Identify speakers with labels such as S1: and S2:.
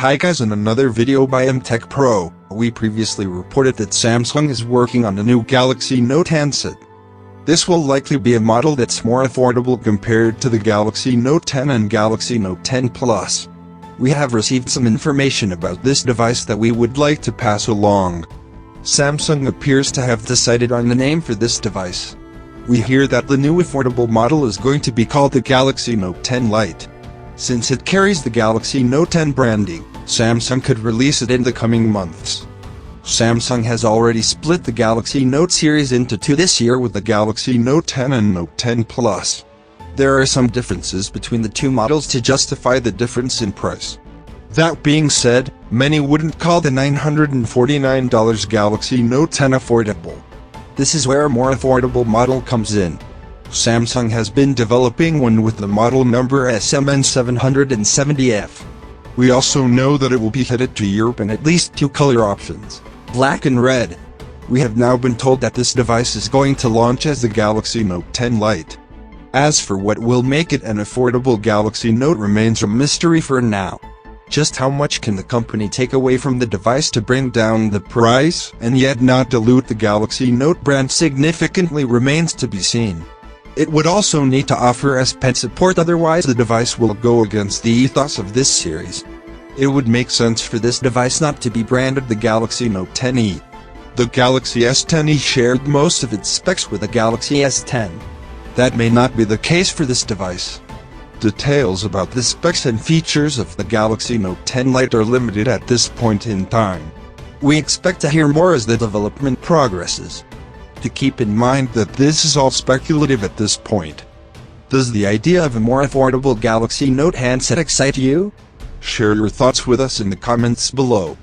S1: Hi guys, in another video by MTech Pro, we previously reported that Samsung is working on a new Galaxy Note handset. This will likely be a model that's more affordable compared to the Galaxy Note 10 and Galaxy Note 10 Plus. We have received some information about this device that we would like to pass along. Samsung appears to have decided on the name for this device. We hear that the new affordable model is going to be called the Galaxy Note 10 Lite. Since it carries the Galaxy Note 10 branding, Samsung could release it in the coming months. Samsung has already split the Galaxy Note series into two this year with the Galaxy Note 10 and Note 10 Plus. There are some differences between the two models to justify the difference in price. That being said, many wouldn't call the $949 Galaxy Note 10 affordable. This is where a more affordable model comes in. Samsung has been developing one with the model number SMN770F. We also know that it will be headed to Europe in at least two color options, black and red. We have now been told that this device is going to launch as the Galaxy Note 10 Lite. As for what will make it an affordable Galaxy Note remains a mystery for now. Just how much can the company take away from the device to bring down the price and yet not dilute the Galaxy Note brand significantly remains to be seen. It would also need to offer S Pen support, otherwise the device will go against the ethos of this series. It would make sense for this device not to be branded the Galaxy Note 10e. The Galaxy S10e shared most of its specs with the Galaxy S10. That may not be the case for this device. Details about the specs and features of the Galaxy Note 10 Lite are limited at this point in time. We expect to hear more as the development progresses. To keep in mind that this is all speculative at this point. Does the idea of a more affordable Galaxy Note handset excite you? Share your thoughts with us in the comments below.